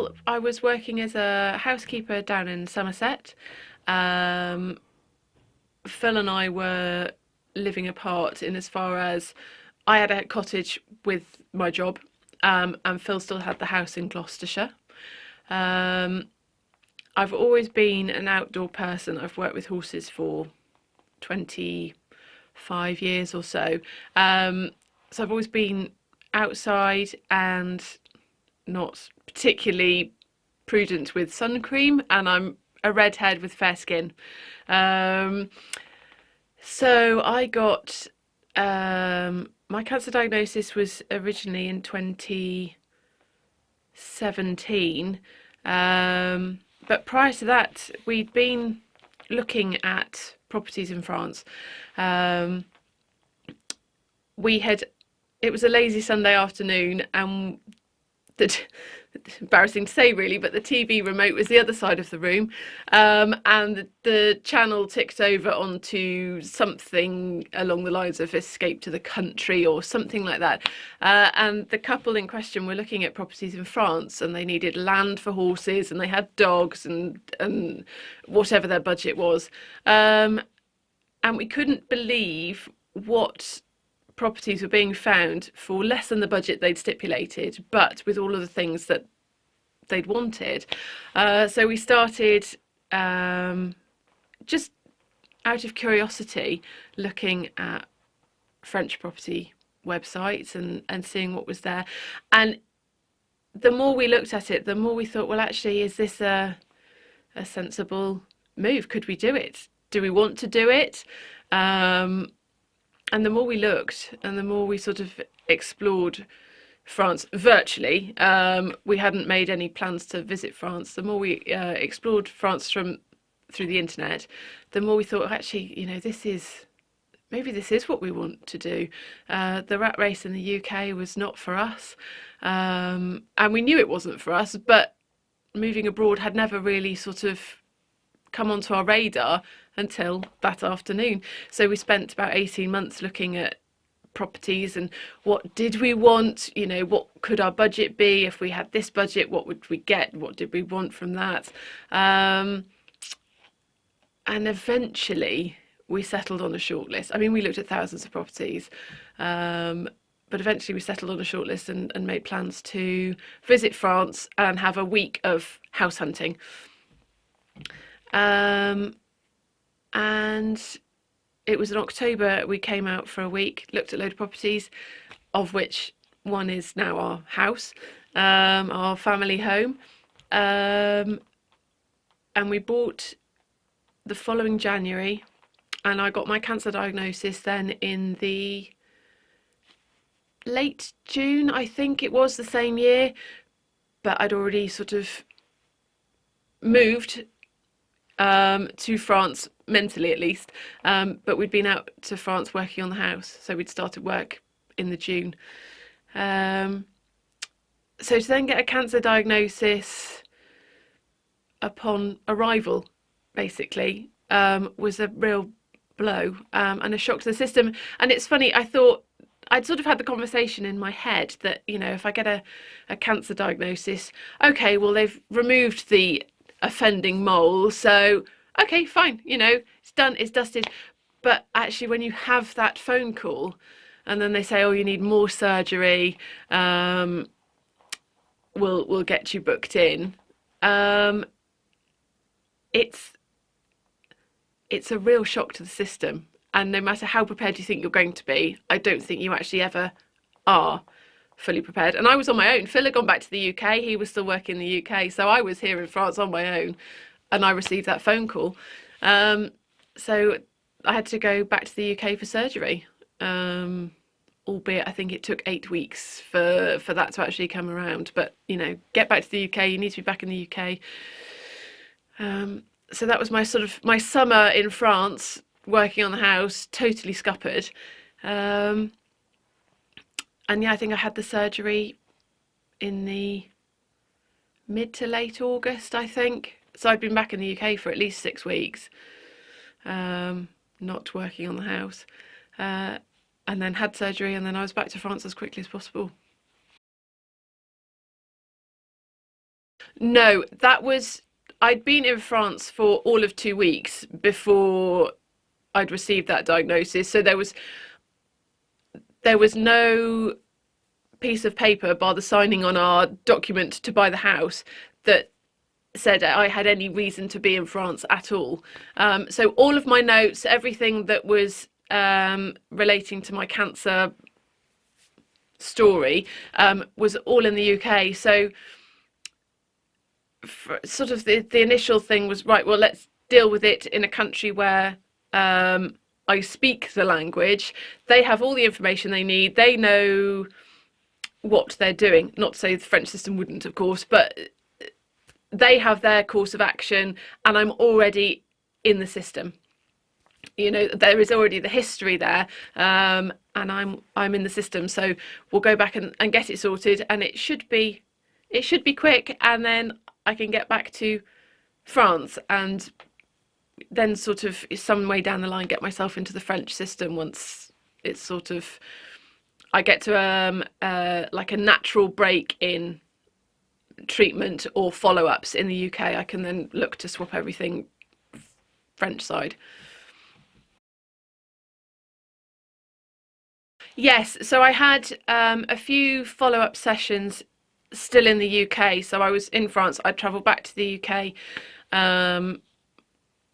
Well, I was working as a housekeeper down in Somerset. Um, Phil and I were living apart in as far as I had a cottage with my job, and Phil still had the house in Gloucestershire. Um, I've always been an outdoor person. I've worked with horses for 25 years or so. So I've always been outside and not particularly prudent with sun cream, and I'm a redhead with fair skin. Um, so I got my cancer diagnosis was originally in 2017, but prior to that, we'd been looking at properties in France. Um, we had It was a lazy Sunday afternoon, and the embarrassing to say really, but the TV remote was the other side of the room, and the channel ticked over onto something along the lines of Escape to the Country or something like that, and the couple in question were looking at properties in France, and they needed land for horses, and they had dogs, and whatever their budget was, and we couldn't believe what properties were being found for less than the budget they'd stipulated, but with all of the things that they'd wanted. So we started, just out of curiosity, looking at French property websites and seeing what was there. And the more we looked at it, the more we thought, well, actually, is this a sensible move? Could we do it? Do we want to do it? And the more we looked and the more we sort of explored France virtually, we hadn't made any plans to visit France. The more we explored France through the internet, the more we thought, actually, maybe this is what we want to do. The rat race in the UK was not for us, and we knew it wasn't for us, but moving abroad had never really sort of come onto our radar until that afternoon. So we spent about 18 months looking at properties and what did we want, what could our budget be? If we had this budget, what would we get? What did we want from that? And eventually we settled on a shortlist. I mean, we looked at thousands of properties, but eventually we settled on a shortlist and made plans to visit France and have a week of house hunting. And it was in October. We came out for a week, looked at a load of properties, of which one is now our house, our family home. And we bought the following January, and I got my cancer diagnosis then in the late June, I think it was, the same year, but I'd already sort of moved to France, mentally at least, but we'd been out to France working on the house, so we'd started work in the June. So to then get a cancer diagnosis upon arrival, basically, was a real blow, and a shock to the system. And it's funny, I thought I'd sort of had the conversation in my head that, if I get a cancer diagnosis, okay, well, they've removed the offending mole, so okay, fine, it's done, it's dusted. But actually, when you have that phone call and then they say, oh, you need more surgery, we'll get you booked in, it's a real shock to the system. And no matter how prepared you think you're going to be, I don't think you actually ever are fully prepared. And I was on my own. Phil had gone back to the UK. He was still working in the UK. So I was here in France on my own, and I received that phone call. So I had to go back to the UK for surgery. Albeit I think it took 8 weeks for that to actually come around. But, get back to the UK, you need to be back in the UK. So that was my summer in France, working on the house, totally scuppered. And yeah, I think I had the surgery in the mid to late August, I think. So I'd been back in the UK for at least 6 weeks, not working on the house, and then had surgery, and then I was back to France as quickly as possible. No, I'd been in France for all of 2 weeks before I'd received that diagnosis. So there was no piece of paper, bar the signing on our document to buy the house, that said I had any reason to be in France at all. So all of my notes, everything that was relating to my cancer story, was all in the UK. So sort of the initial thing was, right, well, let's deal with it in a country where I speak the language. They have all the information they need. They know what they're doing. Not to say the French system wouldn't, of course, but they have their course of action, and I'm already in the system. There is already the history there, and I'm in the system. So we'll go back and get it sorted, and it should be quick, and then I can get back to France, and then sort of some way down the line get myself into the French system once it's sort of I get to like a natural break in treatment or follow-ups in the UK. I can then look to swap everything French side. Yes, so I had a few follow-up sessions still in the UK. So I was in France, I travelled back to the UK. And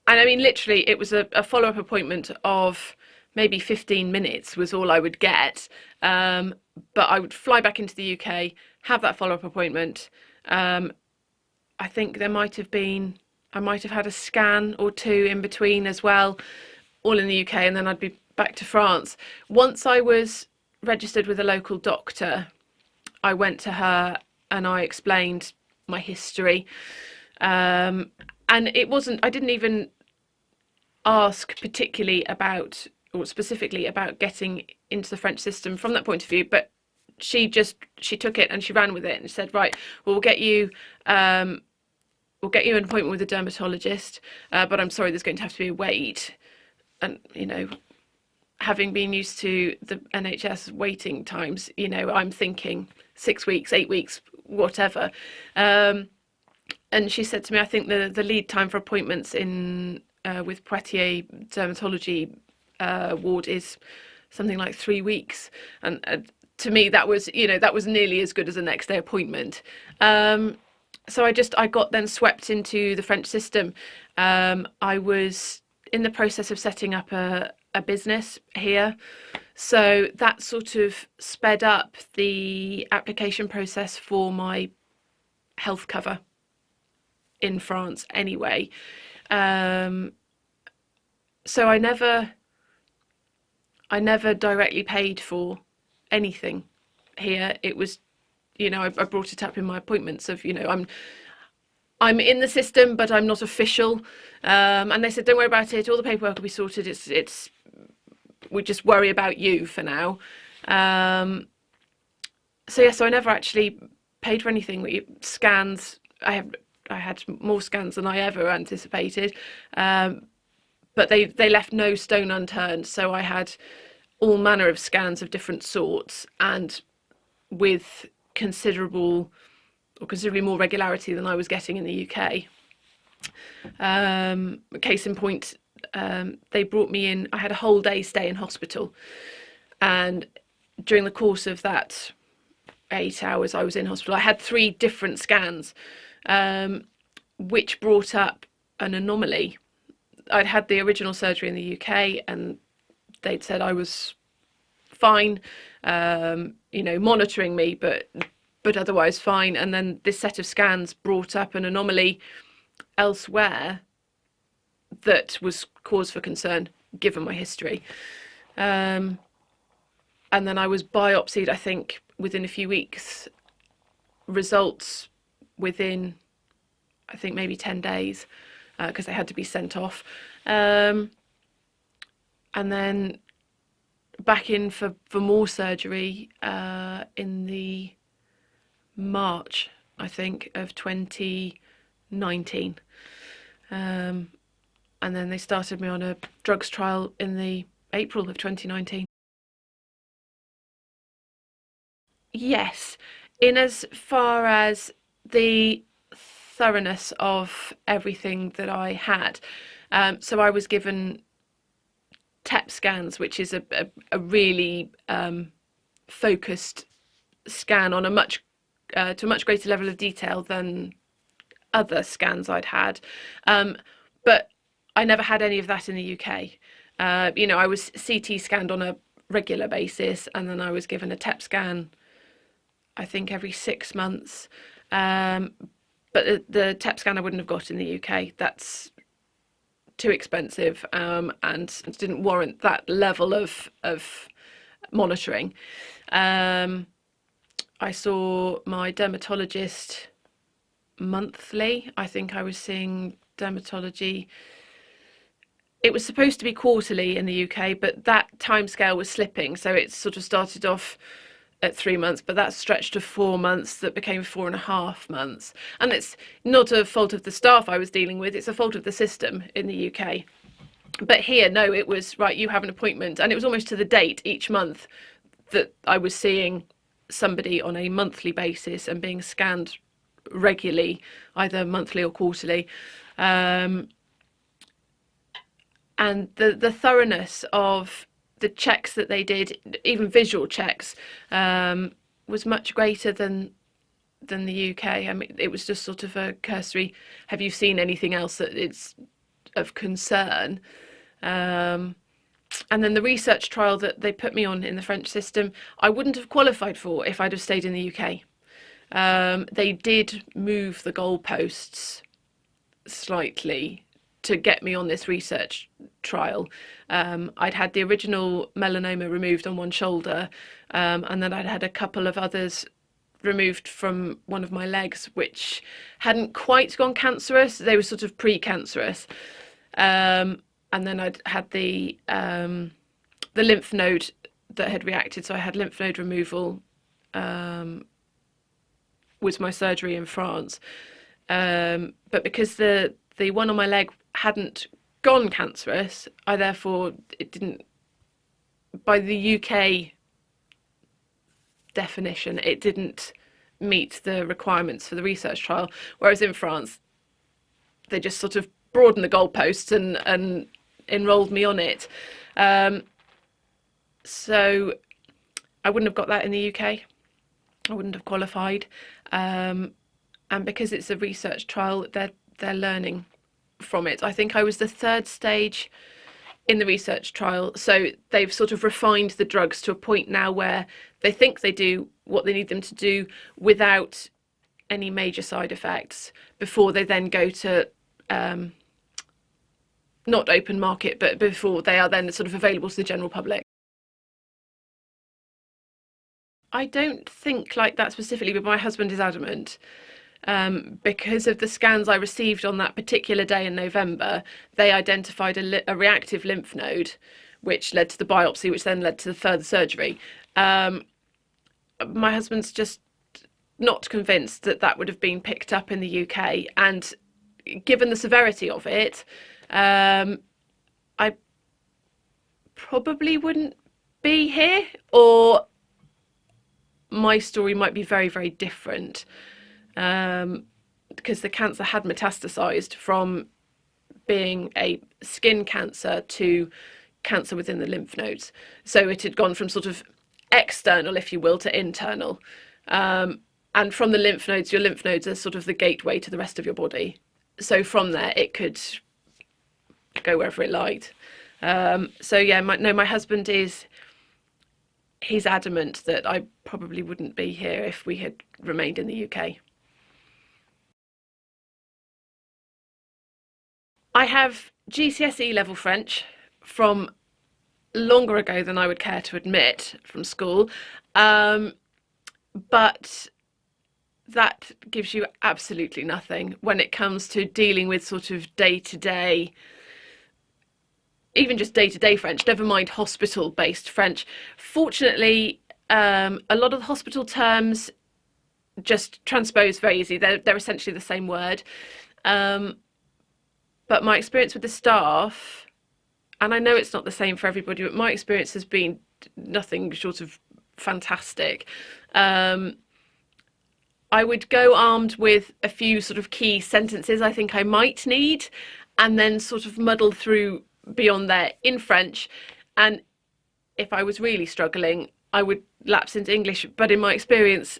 I mean, literally, it was a follow-up appointment of maybe 15 minutes was all I would get. But I would fly back into the UK, have that follow-up appointment. I think I might have had a scan or two in between as well, all in the UK, and then I'd be back to France. Once I was registered with a local doctor, I went to her and I explained my history. And I didn't even ask particularly about or specifically about getting into the French system from that point of view, but she took it and she ran with it and said, right, well, we'll get you an appointment with a dermatologist, but I'm sorry, there's going to have to be a wait. And having been used to the NHS waiting times, I'm thinking 6 weeks, 8 weeks, whatever. And she said to me, I think the lead time for appointments in with Poitiers dermatology ward is something like 3 weeks, and to me that was nearly as good as a next day appointment. So I got then swept into the French system. I was in the process of setting up a business here, so that sort of sped up the application process for my health cover in France anyway. So I never directly paid for anything here. It was, I brought it up in my appointments of, I'm in the system, but I'm not official. And they said, don't worry about it. All the paperwork will be sorted. We just worry about you for now. So I never actually paid for anything. Scans, I had more scans than I ever anticipated. But they left no stone unturned. So I had all manner of scans of different sorts, and with considerably more regularity than I was getting in the UK. Case in point, they brought me in. I had a whole day stay in hospital, and during the course of that 8 hours I was in hospital, I had 3 different scans, which brought up an anomaly. I'd had the original surgery in the UK, and they'd said I was fine, monitoring me, but otherwise fine. And then this set of scans brought up an anomaly elsewhere that was cause for concern, given my history. And then I was biopsied, I think, within a few weeks. Results within, I think, maybe 10 days, because they had to be sent off. And then back in for more surgery in the March, I think, of 2019. And then they started me on a drugs trial in the April of 2019. Yes, in as far as the thoroughness of everything that I had. So I was given TEP scans, which is a really focused scan on a much to a much greater level of detail than other scans I'd had. But I never had any of that in the UK. I was CT scanned on a regular basis, and then I was given a TEP scan, I think, every 6 months. But the TEP scan I wouldn't have got in the UK. That's too expensive, and didn't warrant that level of monitoring. I saw my dermatologist monthly. I think I was seeing dermatology. It was supposed to be quarterly in the UK, but that timescale was slipping. So it sort of started off at 3 months, but that stretched to 4 months, that became 4.5 months. And it's not a fault of the staff I was dealing with, it's a fault of the system in the UK. But here, no, it was, right, you have an appointment. And it was almost to the date each month that I was seeing somebody on a monthly basis and being scanned regularly, either monthly or quarterly. And the thoroughness of the checks that they did, even visual checks, was much greater than the UK. I mean, it was just sort of a cursory, have you seen anything else that is of concern? And then the research trial that they put me on in the French system, I wouldn't have qualified for if I'd have stayed in the UK. They did move the goalposts slightly to get me on this research trial. I'd had the original melanoma removed on one shoulder, and then I'd had a couple of others removed from one of my legs, which hadn't quite gone cancerous. They were sort of pre-cancerous. And then I'd had the lymph node that had reacted. So I had lymph node removal with my surgery in France. But because the one on my leg hadn't gone cancerous, I therefore, it didn't, by the UK definition, it didn't meet the requirements for the research trial. Whereas in France, they just sort of broadened the goalposts and enrolled me on it. So I wouldn't have got that in the UK. I wouldn't have qualified. And because it's a research trial, they're learning from it. I think I was the third stage in the research trial. So they've sort of refined the drugs to a point now where they think they do what they need them to do without any major side effects before they then go to not open market, but before they are then sort of available to the general public. I don't think like that specifically, but my husband is adamant. Because of the scans I received on that particular day in November, they identified a reactive lymph node, which led to the biopsy, which then led to the further surgery. My husband's just not convinced that that would have been picked up in the UK, and given the severity of it, I probably wouldn't be here, or my story might be very, very different, because the cancer had metastasized from being a skin cancer to cancer within the lymph nodes. So it had gone from sort of external, if you will, to internal. And from the lymph nodes, your lymph nodes are sort of the gateway to the rest of your body. So from there, it could go wherever it liked. So yeah, my husband he's adamant that I probably wouldn't be here if we had remained in the UK. I have GCSE level French from longer ago than I would care to admit from school, but that gives you absolutely nothing when it comes to dealing with sort of day-to-day, even just day-to-day French, never mind hospital-based French. Fortunately, a lot of the hospital terms just transpose very easily. They're essentially the same word. But my experience with the staff, and I know it's not the same for everybody, but my experience has been nothing short of fantastic. I would go armed with a few sort of key sentences I think I might need, and then sort of muddle through beyond there in French. And if I was really struggling, I would lapse into English. But in my experience,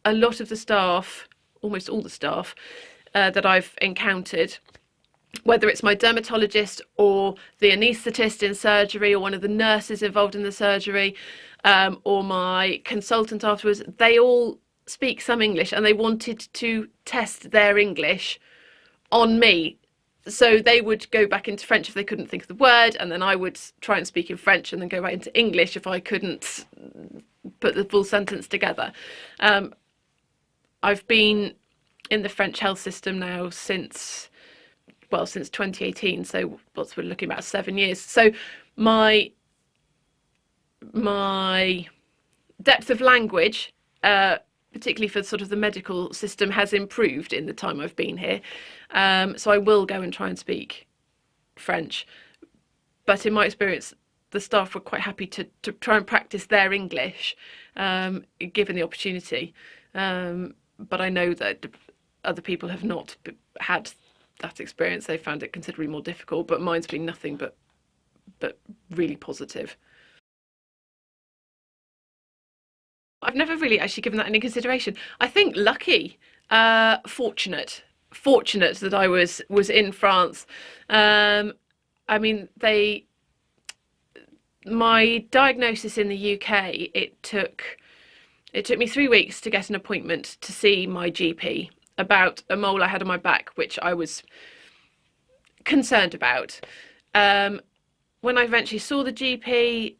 a lot of the staff, almost all the staff that I've encountered, whether it's my dermatologist or the anaesthetist in surgery or one of the nurses involved in the surgery, or my consultant afterwards, they all speak some English, and they wanted to test their English on me. So they would go back into French if they couldn't think of the word, and then I would try and speak in French and then go back into English if I couldn't put the full sentence together. I've been in the French health system now since 2018, so we're looking about 7 years. So my depth of language, particularly for sort of the medical system, has improved in the time I've been here. So I will go and try and speak French. But in my experience, the staff were quite happy to try and practice their English, given the opportunity. But I know that other people have not had that experience. They found it considerably more difficult, but mine's been nothing but really positive. I've never really actually given that any consideration. I think lucky, fortunate that I was in France. I mean, my diagnosis in the UK, it took me 3 weeks to get an appointment to see my GP about a mole I had on my back, which I was concerned about. When I eventually saw the GP,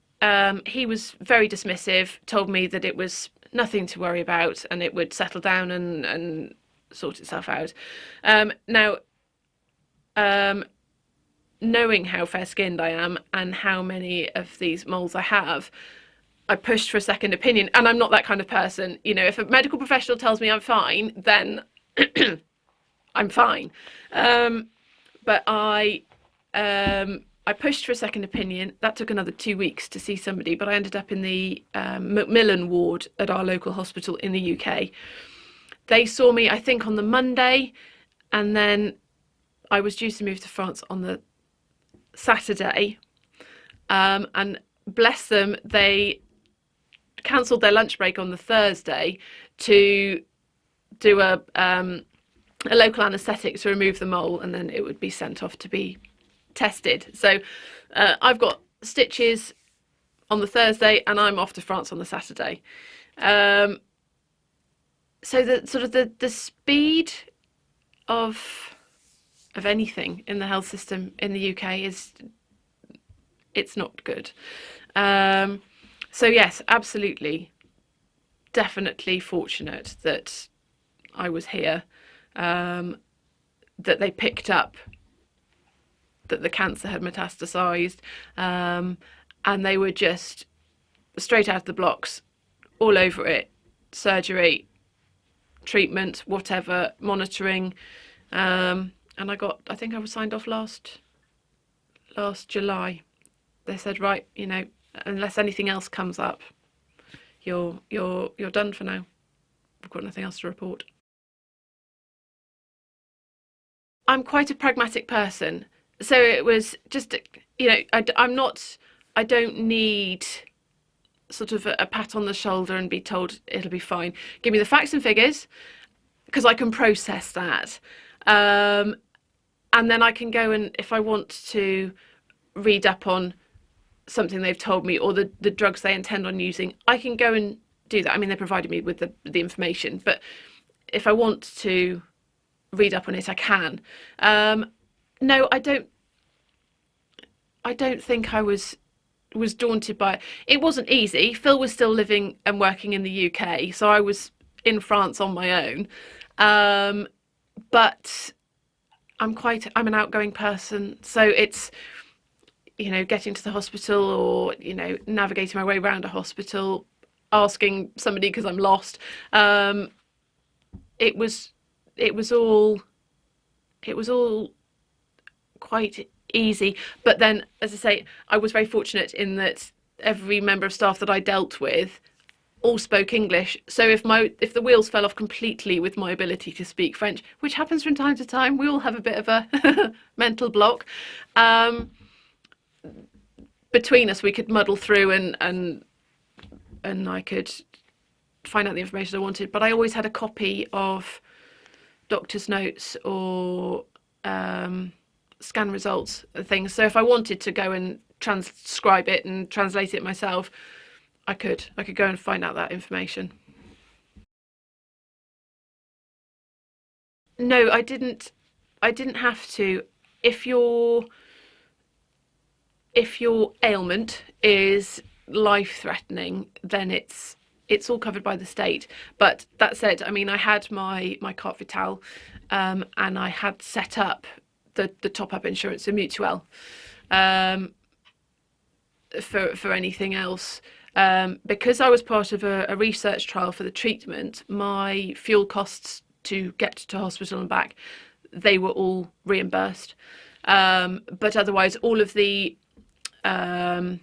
he was very dismissive, told me that it was nothing to worry about and it would settle down and sort itself out. Now, knowing how fair-skinned I am and how many of these moles I have, I pushed for a second opinion, and I'm not that kind of person. You know, if a medical professional tells me I'm fine, then I'm fine. But I pushed for a second opinion. That took another 2 weeks to see somebody, but I ended up in the Macmillan ward at our local hospital in the UK. They saw me, I think, on the Monday, and then I was due to move to France on the Saturday. And bless them, they cancelled their lunch break on the Thursday to do a local anaesthetic to remove the mole, and then it would be sent off to be tested. So I've got stitches on the Thursday and I'm off to France on the Saturday. So the sort of the speed of anything in the health system in the UK it's not good. So yes, absolutely, definitely fortunate that I was here, that they picked up that the cancer had metastasized, and they were just straight out of the blocks, all over it, surgery, treatment, whatever, monitoring, and I think I was signed off last July. They said, right, you know, unless anything else comes up, you're done for now. I've got nothing else to report. I'm quite a pragmatic person, so it was just, you know, I don't need sort of a pat on the shoulder and be told it'll be fine. Give me the facts and figures, because I can process that, and then I can go, and if I want to read up on something they've told me, or the drugs they intend on using, I can go and do that. I mean, they provided me with the information, but if I want to read up on it, I can. No, I don't think I was daunted by it. It wasn't easy. Phil was still living and working in the UK, so I was in France on my own. But I'm an outgoing person, so it's, you know, getting to the hospital, or, you know, navigating my way around a hospital, asking somebody because I'm lost. It was all quite easy. But then, as I say, I was very fortunate in that every member of staff that I dealt with all spoke English. So if the wheels fell off completely with my ability to speak French, which happens from time to time, we all have a bit of a mental block. Between us, we could muddle through, and I could find out the information I wanted. But I always had a copy of doctor's notes or scan results and things. So if I wanted to go and transcribe it and translate it myself, I could go and find out that information. No, I didn't have to. If your ailment is life-threatening, then it's all covered by the state. But that said, I mean, I had my carte vitale, and I had set up the top-up insurance, the mutuelle, for anything else. Because I was part of a research trial for the treatment, my fuel costs to get to hospital and back, they were all reimbursed. But otherwise, all of the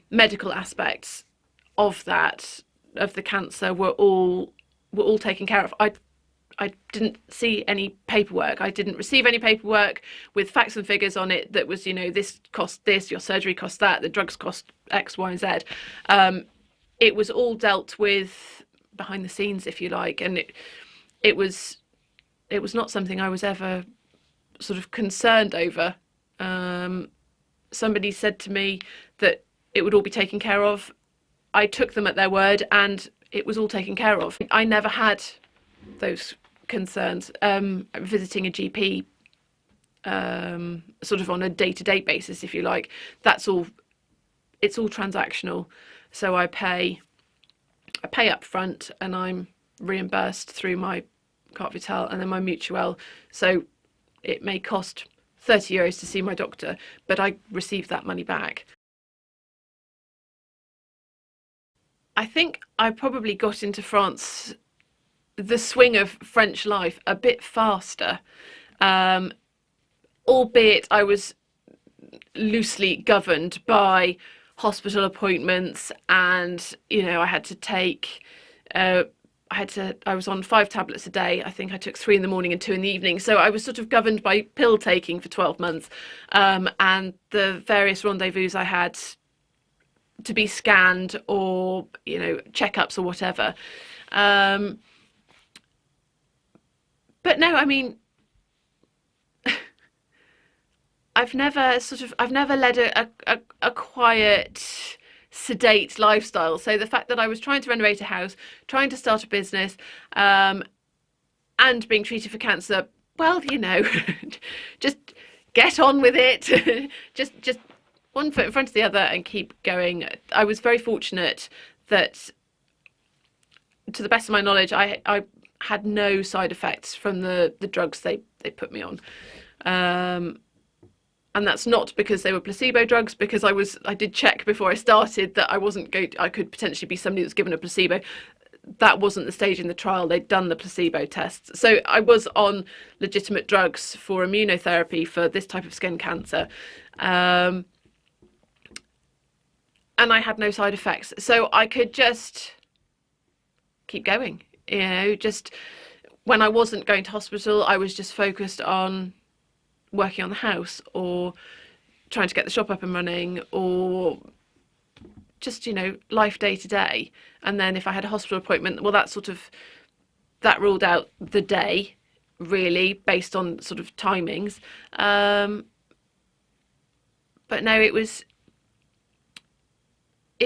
medical aspects of the cancer were all taken care of. I didn't see any paperwork. I didn't receive any paperwork with facts and figures on it that was, this cost this, your surgery cost that, the drugs cost X, Y, and Z. It was all dealt with behind the scenes, if you like, and it was not something I was ever sort of concerned over. Somebody said to me that it would all be taken care of. I took them at their word, and it was all taken care of. I never had those concerns. Visiting a GP, sort of on a day-to-day basis, if you like, it's all transactional. So I pay up front, and I'm reimbursed through my carte vitale and then my mutuelle. So it may cost €30 to see my doctor, but I receive that money back. I think I probably got into France, the swing of French life, a bit faster, albeit I was loosely governed by hospital appointments, and I had to take I was on 5 tablets a day. I think I took 3 in the morning and 2 in the evening. So I was sort of governed by pill taking for 12 months, and the various rendezvous I had to be scanned, or checkups or whatever. But no, I mean, I've never led a quiet, sedate lifestyle. So the fact that I was trying to renovate a house, trying to start a business, and being treated for cancer, well, just get on with it. just one foot in front of the other and keep going. I was very fortunate that, to the best of my knowledge, I had no side effects from the drugs they put me on. And that's not because they were placebo drugs, because I did check before I started that I could potentially be somebody that's given a placebo. That wasn't the stage in the trial. They'd done the placebo tests. So I was on legitimate drugs for immunotherapy for this type of skin cancer. And I had no side effects. So I could just keep going. Just when I wasn't going to hospital, I was just focused on working on the house, or trying to get the shop up and running, or just life day to day. And then if I had a hospital appointment, well, that ruled out the day, really, based on sort of timings. But no, it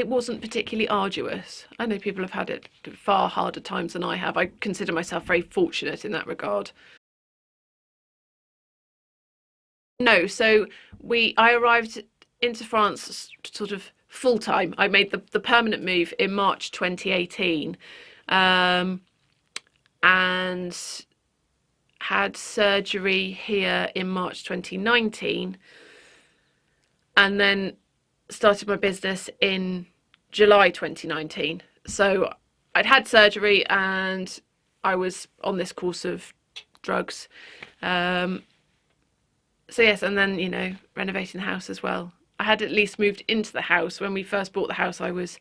wasn't particularly arduous. I know people have had it far harder times than I have. I consider myself very fortunate in that regard. No, so I arrived into France sort of full time. I made the permanent move in March 2018, and had surgery here in March 2019, and then started my business in July 2019. So I'd had surgery, and I was on this course of drugs. So yes, and then, renovating the house as well. I had at least moved into the house. When we first bought the house, I was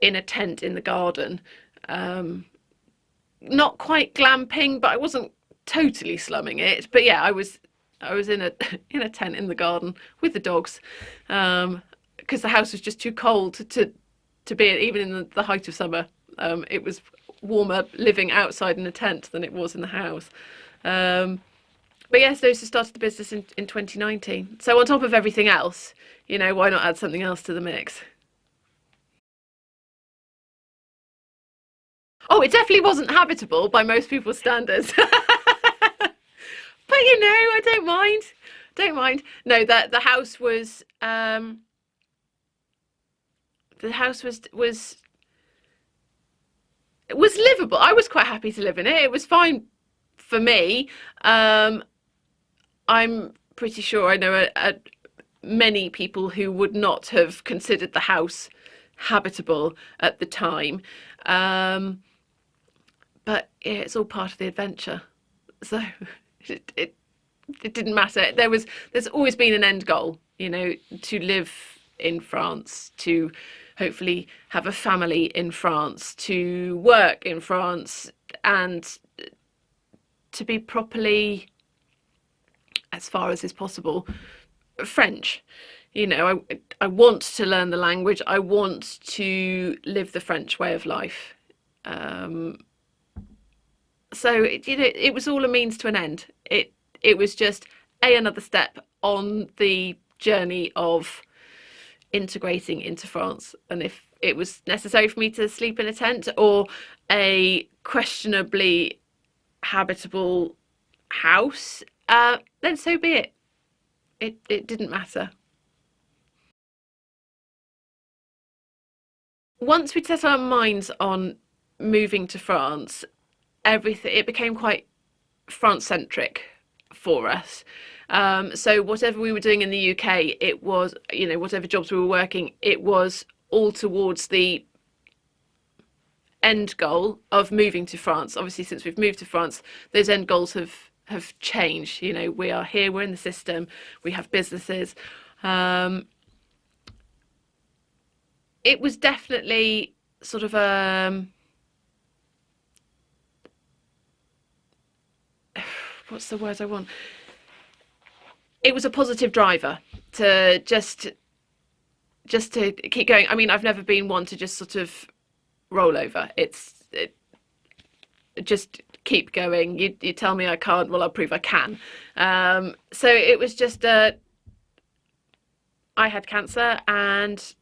in a tent in the garden. Not quite glamping, but I wasn't totally slumming it. But yeah, I was in a in a tent in the garden with the dogs, because the house was just too cold to be even in the height of summer. It was warmer living outside in a tent than it was in the house. But yes, those who started the business in 2019. So on top of everything else, why not add something else to the mix? Oh, it definitely wasn't habitable by most people's standards. But I don't mind. Don't mind. No, that the house was livable. I was quite happy to live in it. It was fine for me. Um, I'm pretty sure I know many people who would not have considered the house habitable at the time. Um, but yeah, it's all part of the adventure. So it, it it didn't matter. There's always been an end goal, to live in France, to hopefully have a family in France, to work in France, and to be properly, as far as is possible, French. I want to learn the language. I want to live the French way of life. Um, so it was all a means to an end. It was just another step on the journey of integrating into France. And if it was necessary for me to sleep in a tent or a questionably habitable house, then so be it. It didn't matter. Once we'd set our minds on moving to France, everything it became quite France centric for us. So whatever we were doing in the UK, it was, whatever jobs we were working, it was all towards the end goal of moving to France. Obviously, since we've moved to France, those end goals have changed. We are here, we're in the system, we have businesses. It was definitely sort of what's the word I want? It was a positive driver to just to keep going. I mean, I've never been one to just sort of roll over. Just keep going. You tell me I can't, well, I'll prove I can. So it was just I had cancer, and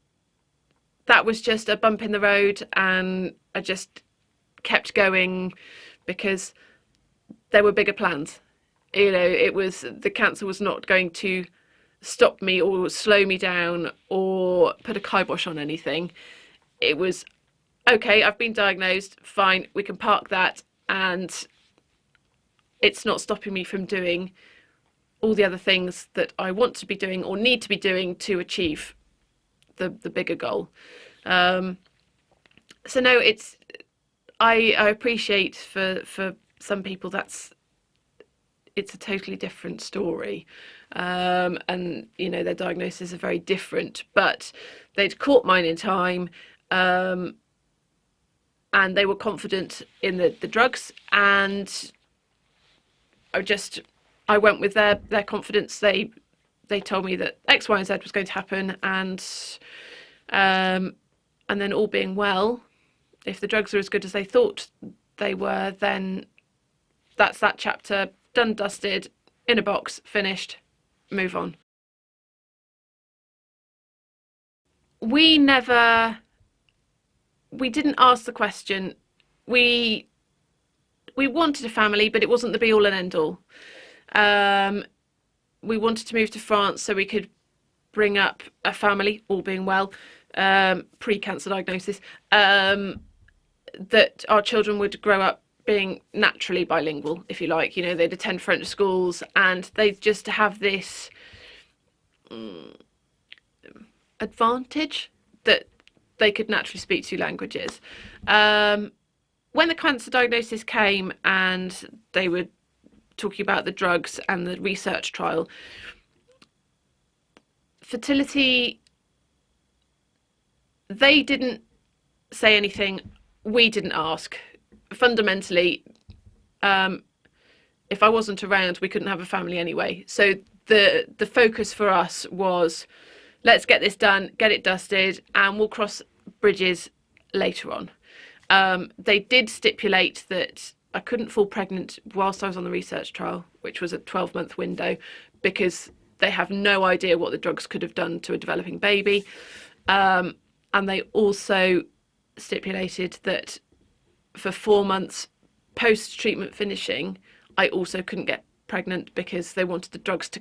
that was just a bump in the road, and I just kept going because there were bigger plans. It was the cancer was not going to stop me or slow me down or put a kibosh on anything. It was okay, I've been diagnosed, fine, we can park that, and it's not stopping me from doing all the other things that I want to be doing or need to be doing to achieve the bigger goal. So no, I appreciate for some people it's a totally different story. And their diagnoses are very different, but they'd caught mine in time. And they were confident in the drugs, and I went with their confidence. They told me that X, Y, and Z was going to happen, and then all being well, if the drugs are as good as they thought they were, then that's that chapter done, dusted, in a box, finished, move on. We never, we didn't ask the question. We we wanted a family, but it wasn't the be all and end all. Um, we wanted to move to France so we could bring up a family, all being well, pre-cancer diagnosis, that our children would grow up being naturally bilingual, if you like. They'd attend French schools and they'd just have this advantage that they could naturally speak two languages. When the cancer diagnosis came and they were talking about the drugs and the research trial, fertility, they didn't say anything we didn't ask. Fundamentally, if I wasn't around, we couldn't have a family anyway. So the focus for us was, let's get this done, get it dusted, and we'll cross bridges later on. They did stipulate that I couldn't fall pregnant whilst I was on the research trial, which was a 12-month window, because they have no idea what the drugs could have done to a developing baby. And they also stipulated that for 4 months post-treatment finishing, I also couldn't get pregnant because they wanted the drugs to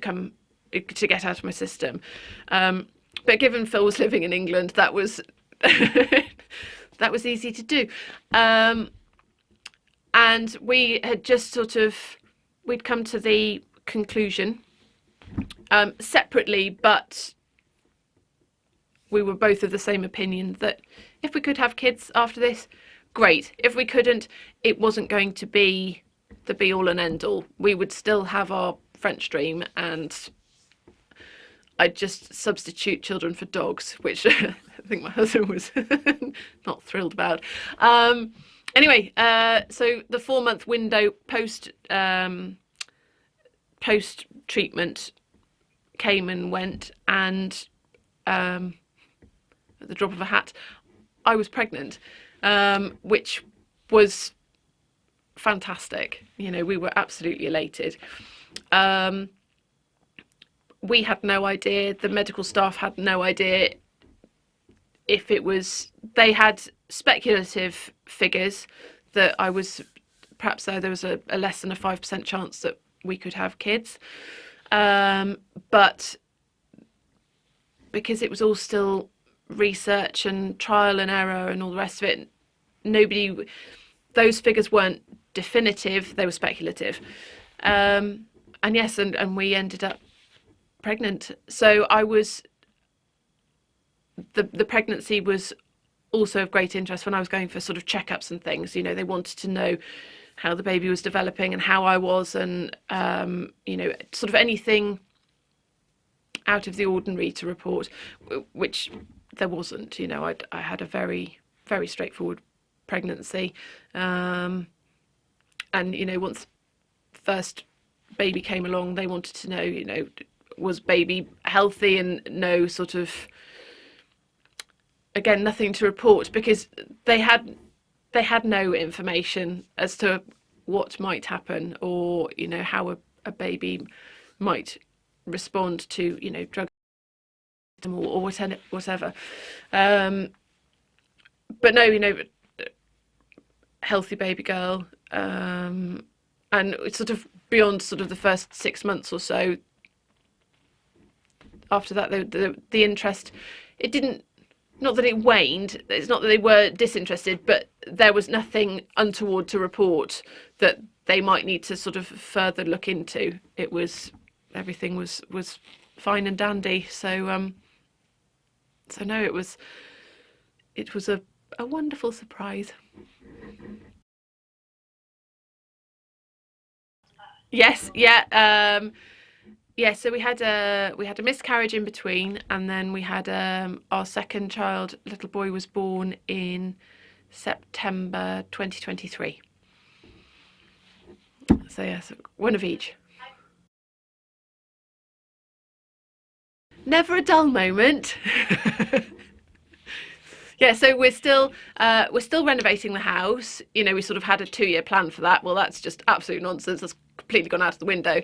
get out of my system. But given Phil was living in England, that was that was easy to do. And we had just we'd come to the conclusion separately, but we were both of the same opinion that if we could have kids after this, great. If we couldn't, it wasn't going to be the be all and end all. We would still have our French dream, and I'd just substitute children for dogs, which I think my husband was not thrilled about. Anyway, so the 4-month window post treatment came and went, and at the drop of a hat, I was pregnant, which was fantastic. You know, we were absolutely elated. We had no idea, the medical staff had no idea if it was, they had speculative figures that I was, perhaps there was a less than a 5% chance that we could have kids. But because it was all still research and trial and error and all the rest of it, those figures weren't definitive, they were speculative. And yes, and we ended up pregnant. So the pregnancy was also of great interest when I was going for sort of checkups and things. You know, they wanted to know how the baby was developing and how I was, and you know, sort of anything out of the ordinary to report, which there wasn't. You know, I had a very, very straightforward pregnancy, and you know, once first baby came along, they wanted to know, you know, was baby healthy, and no sort of, again, nothing to report, because they had no information as to what might happen, or you know, how a baby might respond to, you know, drugs or whatever. But no, you know, healthy baby girl, and sort of beyond sort of the first 6 months or so. After that, the interest, it didn't, not that it waned, it's not that they were disinterested, but there was nothing untoward to report that they might need to sort of further look into. It was, everything was fine and dandy. So so no, it was a wonderful surprise. Yes, yeah. Yeah, so we had a miscarriage in between, and then we had our second child, little boy, was born in September 2023. So yeah, so one of each. Never a dull moment. Yeah, so we're still renovating the house. You know, we sort of had a 2-year plan for that. Well, that's just absolute nonsense. That's completely gone out of the window,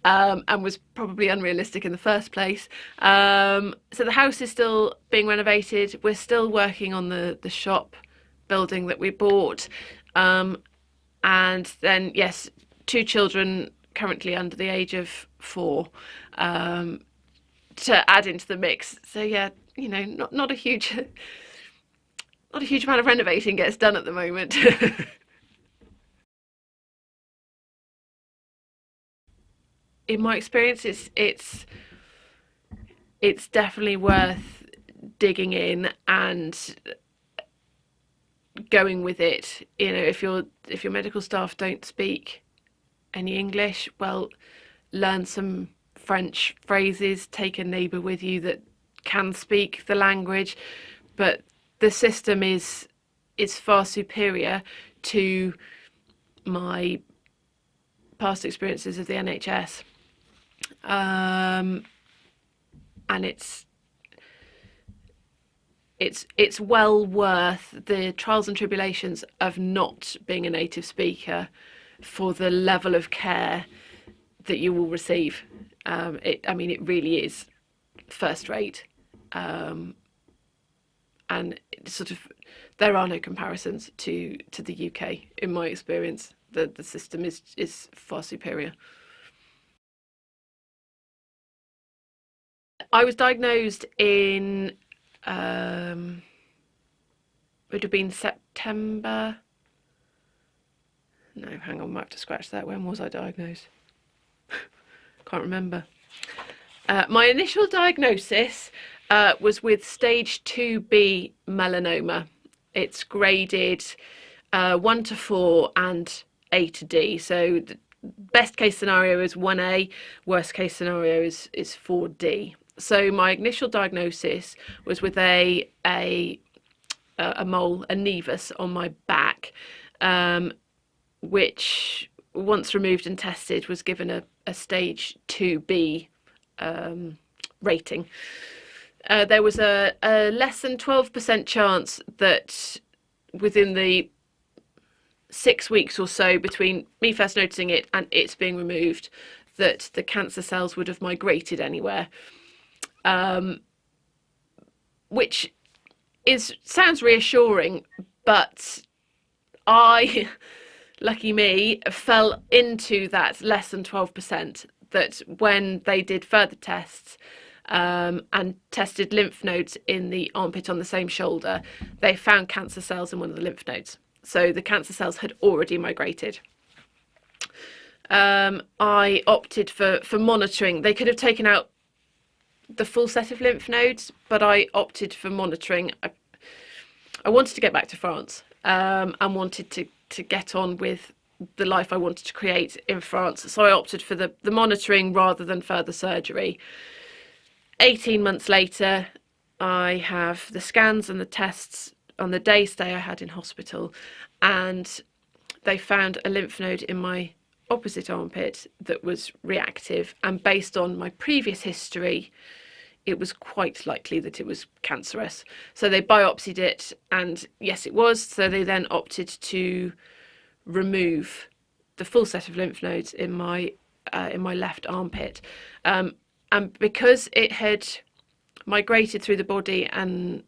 and was probably unrealistic in the first place. So the house is still being renovated. We're still working on the shop building that we bought, and then yes, 2 children currently under the age of 4, to add into the mix. So yeah, you know, not a huge amount of renovating gets done at the moment. In my experience, it's definitely worth digging in and going with it. You know, if your medical staff don't speak any English, well, learn some French phrases, take a neighbour with you that can speak the language. But the system is is far superior to my past experiences of the NHS. And it's well worth the trials and tribulations of not being a native speaker for the level of care that you will receive. It really is first rate, and sort of there are no comparisons to the UK in my experience. The system is far superior. I was diagnosed in would have been September. No, hang on, I have to scratch that. When was I diagnosed? Can't remember. My initial diagnosis was with stage 2B melanoma. It's graded 1 to 4 and A to D. So the best case scenario is 1A, worst case scenario is 4D. So my initial diagnosis was with a mole, a nevus on my back, which once removed and tested was given a stage 2B rating. There was a less than 12% chance that within the 6 weeks or so between me first noticing it and it's being removed, that the cancer cells would have migrated anywhere, which sounds reassuring, but I, lucky me, fell into that less than 12%, that when they did further tests and tested lymph nodes in the armpit on the same shoulder, they found cancer cells in one of the lymph nodes. So the cancer cells had already migrated. I opted for monitoring. They could have taken out the full set of lymph nodes, but I opted for monitoring. I wanted to get back to France and wanted to get on with the life I wanted to create in France. So I opted for the monitoring rather than further surgery. 18 months later, I have the scans and the tests on the day stay I had in hospital, and they found a lymph node in my opposite armpit that was reactive, and based on my previous history, it was quite likely that it was cancerous. So they biopsied it, and yes, it was. So they then opted to remove the full set of lymph nodes in my left armpit, and because it had migrated through the body and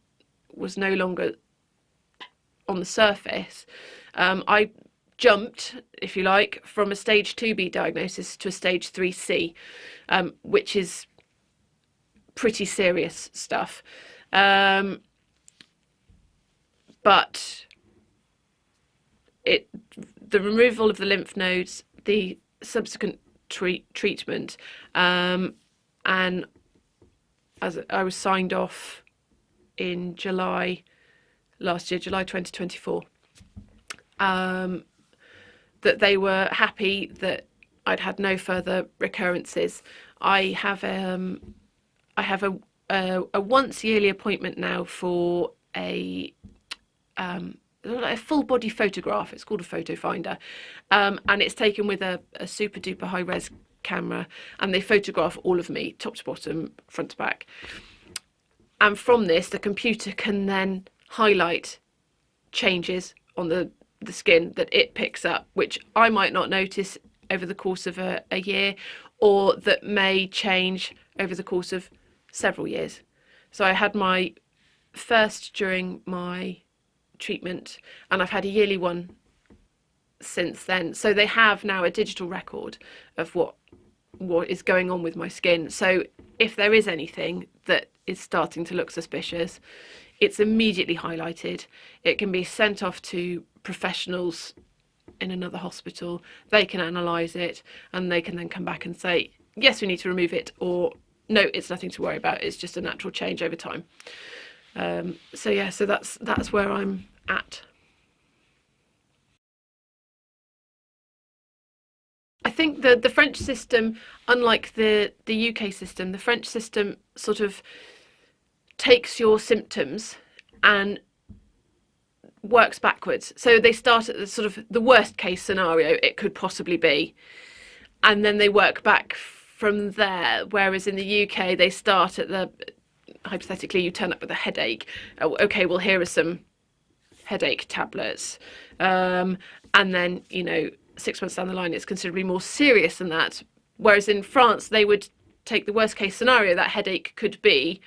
was no longer on the surface, I jumped, if you like, from a stage 2B diagnosis to a stage 3C, which is pretty serious stuff. But the removal of the lymph nodes, the subsequent treatment, and as I was signed off in July last year, July 2024, that they were happy that I'd had no further recurrences. I have a once yearly appointment now for a full body photograph. It's called a photo finder, and it's taken with a super duper high res camera, and they photograph all of me, top to bottom, front to back. And from this, the computer can then highlight changes on the skin that it picks up, which I might not notice over the course of a year, or that may change over the course of several years. So I had my first during my treatment, and I've had a yearly one since then. So they have now a digital record of what is going on with my skin. So if there is anything that is starting to look suspicious, it's immediately highlighted. It can be sent off to professionals in another hospital. They can analyse it, and they can then come back and say, yes, we need to remove it, or no, it's nothing to worry about. It's just a natural change over time. So that's where I'm at. I think the French system, unlike the UK system, the French system sort of takes your symptoms and works backwards. So they start at the sort of the worst case scenario it could possibly be, and then they work back from there. Whereas in the UK, they start at the, hypothetically, you turn up with a headache. Oh, okay, well, here are some headache tablets. And then, 6 months down the line, it's considerably more serious than that. Whereas in France, they would take the worst case scenario that headache could be,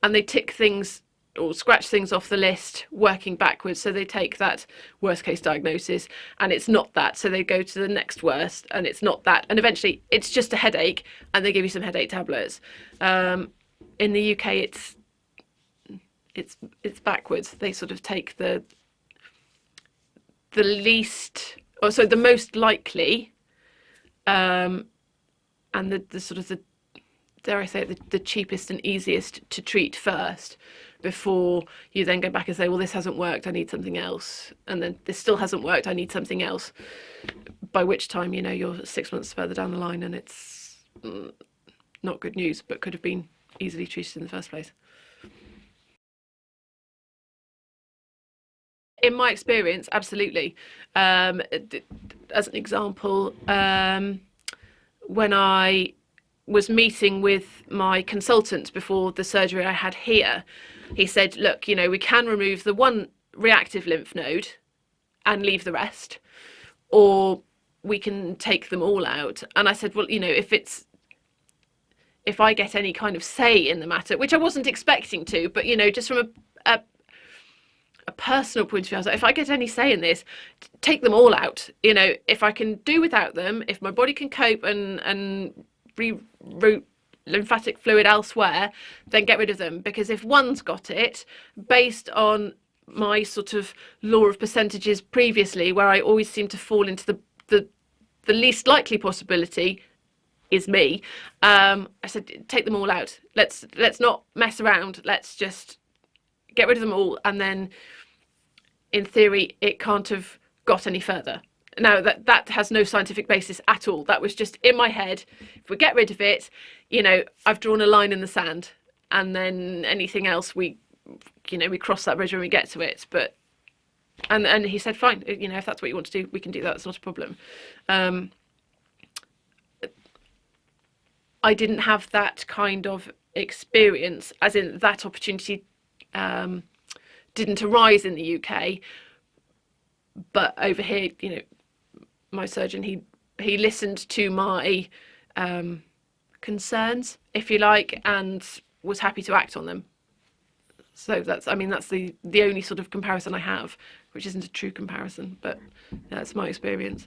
and they tick things or scratch things off the list working backwards. So they take that worst case diagnosis and it's not that, so they go to the next worst and it's not that, and eventually it's just a headache and they give you some headache tablets. In the UK, it's backwards. They sort of take the least, or so the most likely, and the sort of the, dare I say it, the cheapest and easiest to treat first, before you then go back and say, well, this hasn't worked, I need something else. And then this still hasn't worked, I need something else. By which time, you're 6 months further down the line and it's not good news, but could have been easily treated in the first place. In my experience, absolutely. As an example, when I was meeting with my consultant before the surgery I had here, he said, look, we can remove the one reactive lymph node and leave the rest, or we can take them all out. And I said, well, if I get any kind of say in the matter, which I wasn't expecting to, but, just from a personal point of view, I was like, if I get any say in this, take them all out. If I can do without them, if my body can cope and reroute lymphatic fluid elsewhere, then get rid of them. Because if one's got it, based on my sort of law of percentages previously, where I always seem to fall into the least likely possibility is me, I said, take them all out. Let's not mess around. Let's just get rid of them all. And then, in theory, it can't have got any further. Now, that has no scientific basis at all. That was just in my head. If we get rid of it, I've drawn a line in the sand, and then anything else, we cross that bridge when we get to it. But and he said, fine, if that's what you want to do, we can do that. It's not a problem. I didn't have that kind of experience, as in that opportunity didn't arise in the UK. But over here, my surgeon, he listened to my concerns, if you like, and was happy to act on them. So that's the only sort of comparison I have, which isn't a true comparison, but that's my experience.